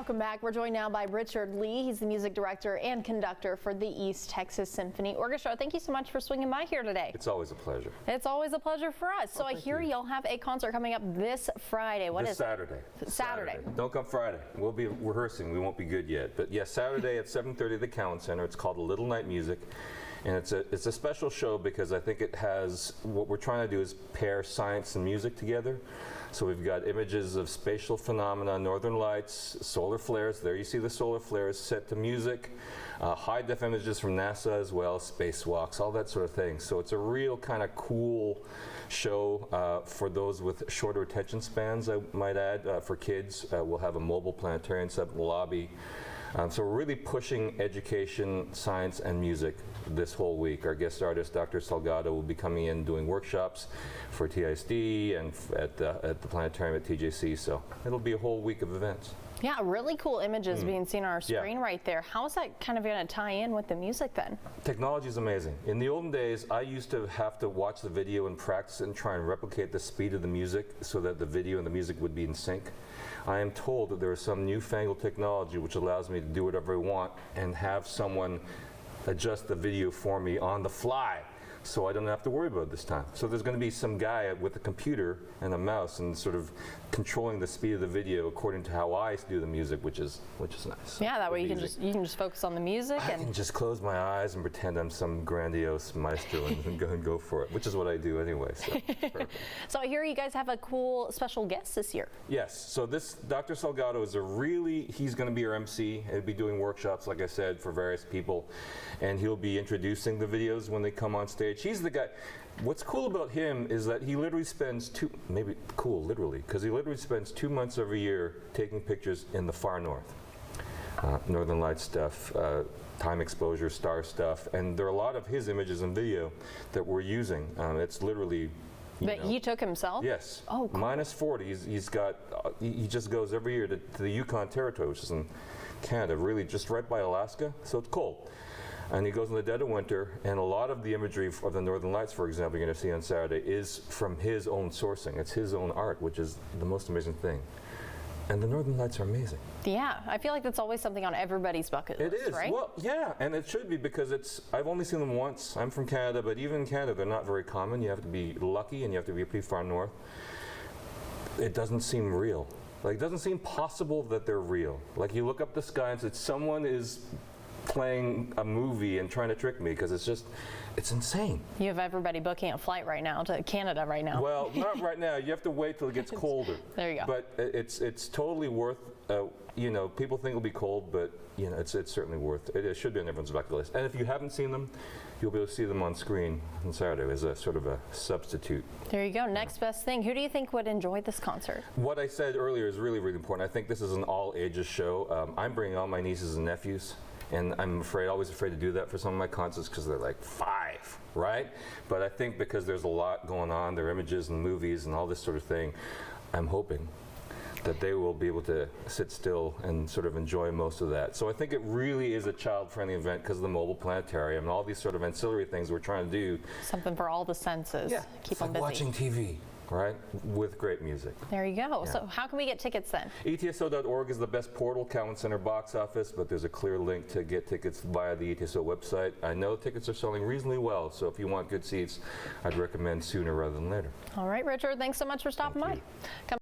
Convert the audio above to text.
Welcome back. We're joined now by Richard Lee. He's the music director and conductor for the East Texas Symphony Orchestra. Thank you so much for swinging by here today. It's always a pleasure. It's always a pleasure for us. So I hear y'all have a concert coming up this Friday. What is Saturday. It? Saturday. Don't come Friday. We'll be rehearsing. We won't be good yet. But yes, Saturday at 7:30 at the Cowan Center. It's called A Little Night Music. And it's a special show because I think it has, what we're trying to do is pair science and music together. So we've got images of spatial phenomena, northern lights, solar flares. There you see the solar flares set to music. High-def images from NASA as well, spacewalks, all that sort of thing. So it's a real kind of cool show for those with shorter attention spans, I might add. For kids, we'll have a mobile planetarium set up in the lobby. So we're really pushing education, science, and music this whole week. Our guest artist, Dr. Salgado, will be coming in doing workshops for TISD and at the planetarium at TJC. So it'll be a whole week of events. Yeah, really cool images being seen on our screen right there. How is that kind of going to tie in with the music then? Technology is amazing. In the olden days, I used to have to watch the video and practice it and try and replicate the speed of the music so that the video and the music would be in sync. I am told that there is some newfangled technology which allows me to do whatever I want and have someone adjust the video for me on the fly, so I don't have to worry about it this time. So there's going to be some guy with a computer and a mouse and sort of controlling the speed of the video according to how I do the music, which is nice. Yeah, that way you can just focus on the music. I can just close my eyes and pretend I'm some grandiose maestro and go for it, which is what I do anyway. So, so I hear you guys have a cool special guest this year. Yes. So this Dr. Salgado is he's going to be our MC. He'll be doing workshops, like I said, for various people, and he'll be introducing the videos when they come on stage. He's the guy. What's cool about him is that he literally spends because he literally spends 2 months every year taking pictures in the far north. Northern Lights stuff, time exposure, star stuff, and there are a lot of his images and video that we're using. It's literally. But he took himself? Yes. Oh, cool. Minus 40. He just goes every year to the Yukon Territory, which is in Canada, really just right by Alaska, so it's cold. And he goes in the dead of winter, and a lot of the imagery of the Northern Lights, for example, you're going to see on Saturday, is from his own sourcing. It's his own art, which is the most amazing thing. And the Northern Lights are amazing. Yeah, I feel like that's always something on everybody's bucket list, right? It is, right? Well, yeah, and it should be because I've only seen them once. I'm from Canada, but even in Canada, they're not very common. You have to be lucky, and you have to be pretty far north. It doesn't seem real. Like, it doesn't seem possible that they're real. Like, you look up the sky and say, someone is playing a movie and trying to trick me, because it's insane. You have everybody booking a flight right now to Canada right now. Well, not right now. You have to wait till it gets colder. There you go. But it's totally worth, people think it'll be cold, but it's certainly worth it. It should be on everyone's bucket list. And if you haven't seen them, you'll be able to see them on screen on Saturday as a sort of a substitute. There you go. Next best thing. Who do you think would enjoy this concert? What I said earlier is really, really important. I think this is an all ages show. I'm bringing all my nieces and nephews. And I'm always afraid to do that for some of my concerts because they're like 5, right? But I think because there's a lot going on, their images and movies and all this sort of thing, I'm hoping that they will be able to sit still and sort of enjoy most of that. So I think it really is a child-friendly event because of the mobile planetarium and all these sort of ancillary things we're trying to do. Something for all the senses. Yeah, keep them busy. Watching TV. Right, with great music. There you go. Yeah. So how can we get tickets then? ETSO.org is the best portal, Cowan Center box office, but there's a clear link to get tickets via the ETSO website. I know tickets are selling reasonably well, so if you want good seats, I'd recommend sooner rather than later. All right, Richard, thanks so much for stopping by.